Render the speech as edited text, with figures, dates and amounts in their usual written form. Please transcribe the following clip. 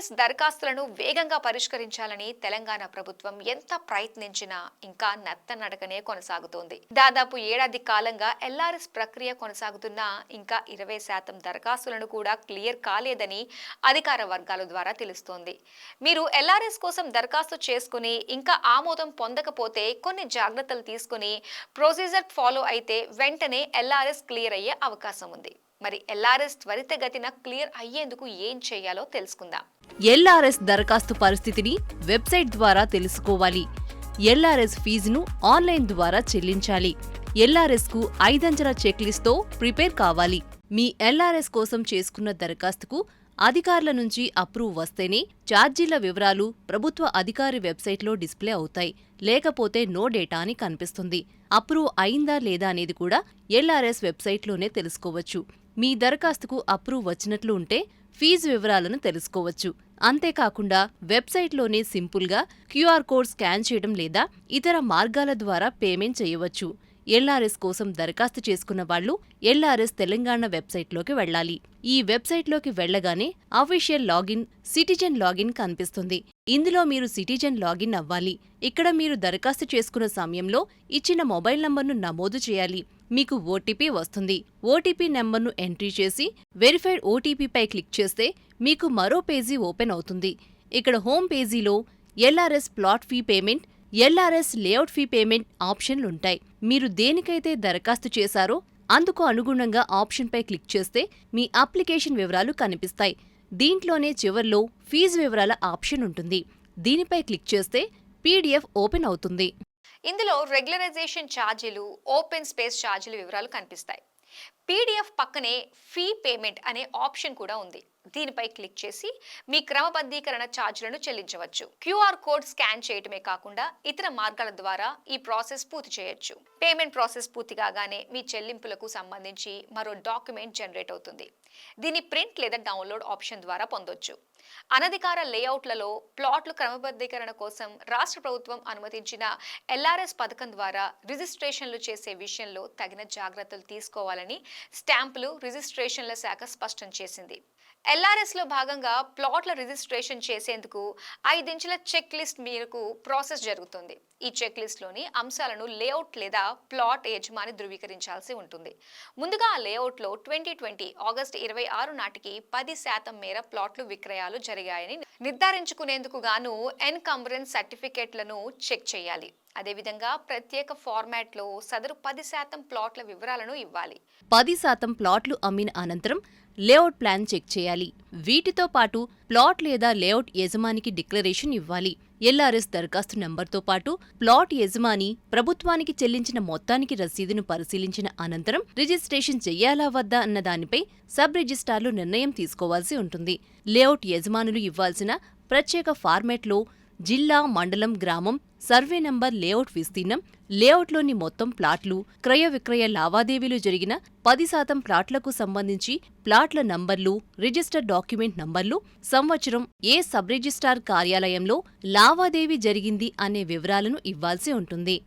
LRS దరఖాస్తులను వేగంగా పరిష్కరించాలని తెలంగాణ ప్రభుత్వం ఎంత ప్రయత్నించినా ఇంకా నత్తనడకనే కొనసాగుతోంది. దాదాపు ఏడాది కాలంగా ఎల్ఆర్ఎస్ ప్రక్రియ కొనసాగుతున్నా ఇంకా 20% దరఖాస్తులను కూడా క్లియర్ కాలేదని అధికార వర్గాల ద్వారా తెలుస్తోంది. మీరు ఎల్ఆర్ఎస్ కోసం దరఖాస్తు చేసుకుని ఇంకా ఆమోదం పొందకపోతే కొన్ని జాగ్రత్తలు తీసుకుని ప్రొసీజర్ ఫాలో అయితే వెంటనే ఎల్ఆర్ఎస్ క్లియర్ అయ్యే అవకాశం ఉంది. మరి ఎల్ఆర్ఎస్ త్వరితగతిన క్లియర్ అయ్యేందుకు ఏం చేయాలో తెలుసుకుందాం. ఎల్ఆర్ఎస్ దరఖాస్తు పరిస్థితిని వెబ్సైట్ ద్వారా తెలుసుకోవాలి. ఎల్ఆర్ఎస్ ఫీజును ఆన్లైన్ ద్వారా చెల్లించాలి. ఎల్ఆర్ఎస్ కు 5 అంచెల చెక్లిస్ట్తో ప్రిపేర్ కావాలి. మీ ఎల్ఆర్ఎస్ కోసం చేసుకున్న దరఖాస్తుకు అధికారుల నుంచి అప్రూవ్ వస్తేనే ఛార్జీల వివరాలు ప్రభుత్వ అధికారి వెబ్సైట్లో డిస్ప్లే అవుతాయి. లేకపోతే నో డేటా అని కనిపిస్తుంది. అప్రూవ్ అయిందా లేదా అనేది కూడా ఎల్ఆర్ఎస్ వెబ్సైట్లోనే తెలుసుకోవచ్చు. మీ దరఖాస్తుకు అప్రూవ్ వచ్చినట్లు ఉంటే ఫీజు వివరాలను తెలుసుకోవచ్చు. అంతేకాకుండా వెబ్సైట్లోనే సింపుల్గా క్యూఆర్ కోడ్ స్కాన్ చేయడం లేదా ఇతర మార్గాల ద్వారా పేమెంట్ చేయవచ్చు. ఎల్ఆర్ఎస్ కోసం దరఖాస్తు చేసుకున్న వాళ్లు ఎల్ఆర్ఎస్ తెలంగాణ వెబ్సైట్లోకి వెళ్లాలి. ఈ వెబ్సైట్లోకి వెళ్లగానే అఫీషియల్ లాగిన్, సిటిజన్ లాగిన్ కనిపిస్తుంది. ఇందులో మీరు సిటిజన్ లాగిన్ అవ్వాలి. ఇక్కడ మీరు దరఖాస్తు చేసుకున్న సమయంలో ఇచ్చిన మొబైల్ నంబర్ను నమోదు చేయాలి. మీకు ఓటీపీ వస్తుంది. ఓటీపీ నెంబర్ను ఎంట్రీ చేసి వెరిఫైడ్ ఓటీపీపై క్లిక్ చేస్తే మీకు మరో పేజీ ఓపెన్ అవుతుంది. ఇక్కడ హోమ్ పేజీలో LRS plot fee payment, LRS layout fee payment ఆప్షన్లుంటాయి. మీరు దేనికైతే దరఖాస్తు చేశారో అందుకు అనుగుణంగా ఆప్షన్పై క్లిక్ చేస్తే మీ అప్లికేషన్ వివరాలు కనిపిస్తాయి. దీంట్లోనే చివర్లో ఫీజు వివరాల ఆప్షన్ ఉంటుంది. దీనిపై క్లిక్ చేస్తే పీడీఎఫ్ ఓపెన్ అవుతుంది. ఇందులో రెగ్యులరైజేషన్ ఛార్జీలు, ఓపెన్ స్పేస్ ఛార్జీల వివరాలు కనిపిస్తాయి. పీడీఎఫ్ పక్కనే ఫీ పేమెంట్ అనే ఆప్షన్ కూడా ఉంది. దీనిపై క్లిక్ చేసి మీ క్రమబద్ధీకరణ ఛార్జీలను చెల్లించవచ్చు. క్యూఆర్ కోడ్ స్కాన్ చేయటమే కాకుండా ఇతర మార్గాల ద్వారా ఈ ప్రాసెస్ పూర్తి చేయొచ్చు. పేమెంట్ ప్రాసెస్ పూర్తి కాగానే మీ చెల్లింపులకు సంబంధించి మరో డాక్యుమెంట్ జనరేట్ అవుతుంది. దీన్ని ప్రింట్ లేదా డౌన్లోడ్ ఆప్షన్ ద్వారా పొందొచ్చు. అనధికార లేఅవుట్లలో ప్లాట్లు క్రమబద్ధీకరణ కోసం రాష్ట్ర ప్రభుత్వం అనుమతించిన ఎల్ఆర్ఎస్ పథకం ద్వారా రిజిస్ట్రేషన్లు చేసే విషయంలో తగిన జాగ్రత్తలు తీసుకోవాలని స్టాంపులు, రిజిస్ట్రేషన్ల శాఖ స్పష్టం చేసింది. ఎల్ఆర్ఎస్లో భాగంగా ప్లాట్ల రిజిస్ట్రేషన్ చేసేందుకు 5 అంచెల చెక్ లిస్ట్ మేరకు ప్రాసెస్ జరుగుతుంది. ఈ చెక్ లిస్ట్లోని అంశాలను లేఅవుట్ లేదా ప్లాట్ యజమాని ధృవీకరించాల్సి ఉంటుంది. ముందుగా ఆ లేఅవుట్లో 2020 ఆగస్టు 26 నాటికి 10% మేర ప్లాట్లు విక్రయాలు జరిగాయని నిర్ధారించుకునేందుకు గాను ఎన్కంబరెన్స్ సర్టిఫికేట్లను చెక్ చేయాలి. అదేవిధంగా ప్రత్యేక ఫార్మాట్లో సదరు 10% ప్లాట్ల వివరాలను ఇవ్వాలి. 10% ప్లాట్లు అమ్మిన అనంతరం లేఅవుట్ ప్లాన్ చెక్ చేయాలి. వీటితో పాటు ప్లాట్ లేదా లేఅవుట్ యజమానికి డిక్లరేషన్ ఇవ్వాలి. ఎల్ఆర్ఎస్ దరఖాస్తు నంబర్తో పాటు ప్లాట్ యజమాని ప్రభుత్వానికి చెల్లించిన మొత్తానికి రసీదును పరిశీలించిన అనంతరం రిజిస్ట్రేషన్ చెయ్యాలా వద్దా అన్న దానిపై సబ్ రిజిస్ట్రార్లు నిర్ణయం తీసుకోవాల్సి ఉంటుంది. లేఅవుట్ యజమానులు ఇవ్వాల్సిన ప్రత్యేక ఫార్మాట్లో జిల్లా, మండలం, గ్రామం, సర్వే నంబర్, లేఅవుట్ విస్తీర్ణం, లేఅవుట్లోని మొత్తం ప్లాట్లు, క్రయ విక్రయ లావాదేవీలు జరిగిన 10% ప్లాట్లకు సంబంధించి ప్లాట్ల నంబర్లు, రిజిస్టర్ డాక్యుమెంట్ నంబర్లు, సంవత్సరం, ఏ సబ్ రిజిస్ట్రార్ కార్యాలయంలో లావాదేవీ జరిగింది అనే వివరాలను ఇవ్వాల్సి ఉంటుంది.